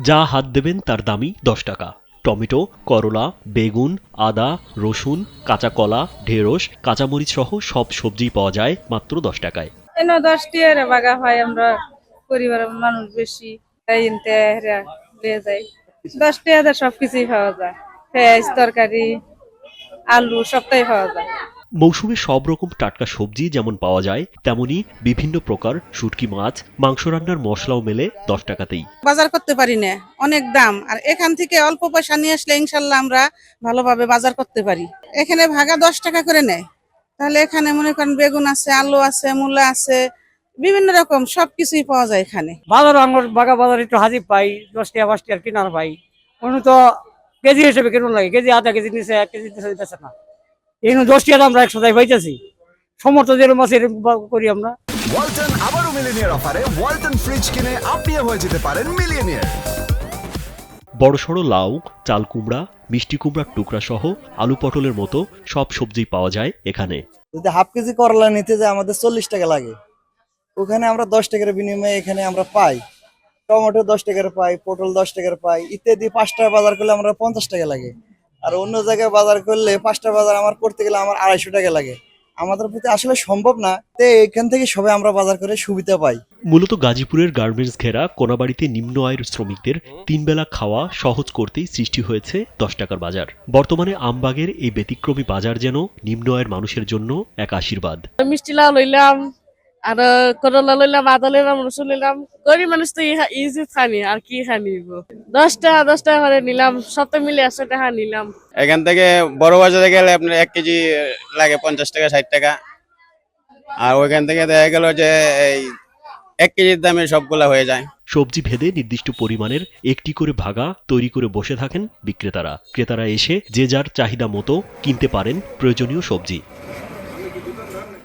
যা হাত দেবেন তার দামই ১০ টাকা। টমেটো, করলা, বেগুন, আদা, রসুন, কাঁচা কলা, ঢেঁড়স, কাঁচামরিচ সহ সব সবজিই পাওয়া যায় মাত্র ১০ টাকায়। 10 টাকা বাগা হয়, আমরা পরিবারের মানুষ বেশি, তাই এনতে লিয়ে যাই। 10 টাকা সবকিছুই পাওয়া যায়, পেঁয়াজ, তরকারি, আলু সবটাই পাওয়া যায়। মৌসুমে সব রকম টাটকা সবজি যেমন পাওয়া যায়, তেমনি বিভিন্ন প্রকার শুটকি মাছ, মাংস রান্নার মশলাও মেলে ১০ টাকাতেই। বাজার করতে পারি না, অনেক দাম। আর এখান থেকে অল্প পয়সা নিয়ে আসলে ইনশাল্লাহ আমরা ভালোভাবে বাজার করতে পারি। এখানে ভাগা 10 টাকা করে নেয়, তাহলে এখানে মনে করেন বেগুন আছে, আলু আছে, মূলা আছে, বিভিন্ন রকম সবকিছুই পাওয়া যায় এখানে। বাজার আমার বাগা বাজার একটু হাজির পাই, 10 টাকা 5 টাকা কিনার পাই। অন্য তো কেজি হিসেবে কেন লাগে, কেজি আধা কেজি নিচে 1 কেজি নিচে না। এই 10 টাকা আমরা 100 টাকা পাইতেছি, সমর্থ যেরকম আছে এরকম করি আমরা। ওয়ালটন আবারও মিলিয়নিয়ার অফারে ওয়ালটন ফ্রিজ কিনে আপনিও হয়ে যেতে পারেন মিলিয়নিয়ার। বড়সড় লাউ, চাল কুমড়া, মিষ্টি কুমড়ার টুকরা সহ আলু পটলের মতো সব সবজি পাওয়া যায় এখানে। যদি হাফ কেজি করলা নিতে যায় আমাদের 40 টাকা লাগে, ওখানে আমরা 10 টাকার বিনিময়ে এখানে আমরা পাই। টমেটো 10 টাকার পাই, পটল 10 টাকার পাই, ইত্যাদি। 5 টাকা বাজার করলে আমরা 50 টাকা লাগে। আর অন্য জায়গায় বাজার করলে 5টা বাজার আমার করতে গেলে আমার 250 টাকা লাগে। আমাদের প্রতি আসলে সম্ভব না, তো এখান থেকে সবাই আমরা বাজার করে সুবিধা পাই। মূলত গাজীপুরের গার্মেন্টস ঘেরা কোনাবাড়িতে নিম্ন আয়ের শ্রমিকদের 3 বেলা খাওয়া সহজ করতেই সৃষ্টি হয়েছে 10 টাকার বাজার। বর্তমানে আমবাগের এই ব্যতিক্রমী বাজার যেন নিম্ন আয়ের মানুষের জন্য এক আশীর্বাদ। মিষ্টি লাউ লইলাম, আর করলা লইলাম, আদা লইলাম, রসুন লইলাম। গরিব মানুষ তো ইজি খানি, আর কি খানি। 10 টাকা করে নিলাম, সপ্তাহ মিলে 100 টাকা নিলাম। এখান থেকে বড় বাজারে গেলে আপনার 1 কেজি লাগে 50 টাকা 60 টাকা, আর ওইখান থেকে দেখা গেল যে এই 1 কেজির দামে সবগুলা হয়ে যায়। সবজি ভেদে নির্দিষ্ট পরিমাণের একটি করে ভাগা তৈরি করে বসে থাকেন বিক্রেতারা। ক্রেতারা এসে যে যার চাহিদা মতো কিনতে পারেন প্রয়োজনীয় সবজি।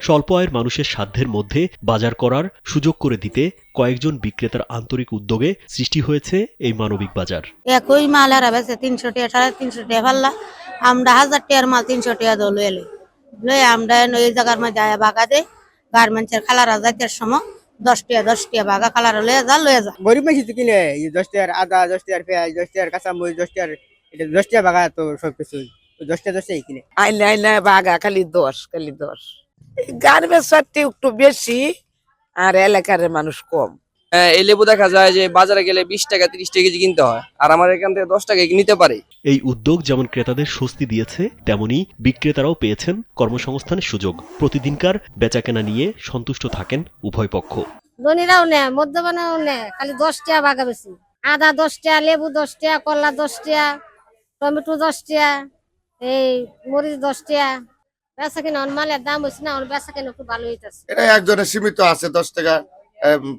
স্বল্প আয়ের মানুষের সাধ্যের মধ্যে বাজার করার সুযোগ করে দিতে কয়েকজন বিক্রেতার আন্তরিক উদ্যোগে সৃষ্টি হয়েছে এই মানবিক বাজার। একই মাল আর 300 টাকা 350 টাকা ফাল্লা, আমরা 1000 টাকার মাল 300 টাকা দলে লই আমরা এই জায়গার মধ্যে যায় বাগা দে গার্মেন্টসের খালারা যাইতে সময় 10 টাকা বাগা খালারা লয়ে যা। গরিব মানুষ তো কিনে 10 টাকার আদা, 10 টাকার পেঁয়াজ, 10 টাকার কাঁচামরিচ, 10 টাকার, এটা 10 টাকা বাগা তো সবকিছু 10 টাকা কিনে। আইলে বাগা খালি 10 গার্মেন্টস একটু বেশি আর এলাকার মানুষ কম। এই লেবু দেখা যায় যে বাজারে গেলে 20 টাকা 30 টাকা কেজি কিনতে হয়, আর আমার এখান থেকে 10 টাকায় নিতে পারি। এই উদ্যোগ যেমন ক্রেতাদের স্বস্তি দিয়েছে, তেমনি বিক্রেতারাও পেয়েছেন কর্মসংস্থানের সুযোগ। প্রতিদিনকার বেচাকেনা নিয়ে সন্তুষ্ট থাকেন উভয় পক্ষ। ধনীরাও নেয়, মধ্যমানেও নেয়, খালি 10 টাকা বাগা বেশি। আদা 10 টাকা, লেবু 10 টাকা, করলা 10 টাকা, টমেটো 10 টাকা, এই মরিচ 10 টাকা। বেচা কিনা মালের দাম হচ্ছে না, বেচা কিনা একটু ভালো হইতেছে। এটা একজনের সীমিত আছে, 10 টাকা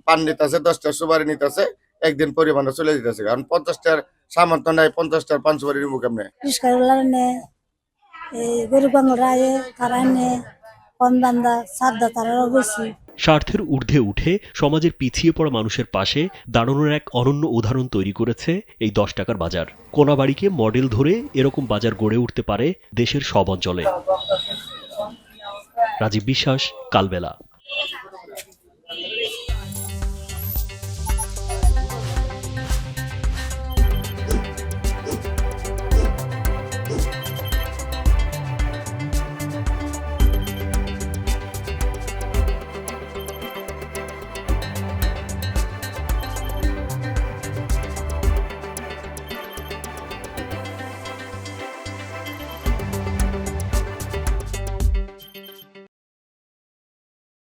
পান নিতেছে, 10 টাকা সুপারি নিতেছে, একদিন পরিমাণে চলে যেতেছে। কারণ 50 টাকার সামর্থ্য নাই, 50 টাকার 5 সুপারি নিবো কেমনে। রিস্কাওয়ালা নেয়, এই গরিব বাংলা তারা নেয়, কম দামদা সাদা তারাও বেশি। স্বার্থের ঊর্ধ্বে উঠে সমাজের পিছিয়ে পড়া মানুষের পাশে দাঁড়ানোর এক অনন্য উদাহরণ তৈরি করেছে এই 10 টাকার বাজার। কোনাবাড়িকে মডেল ধরে এরকম বাজার গড়ে উঠতে পারে দেশের সব অঞ্চলে। রাজীব বিশ্বাস, কালবেলা।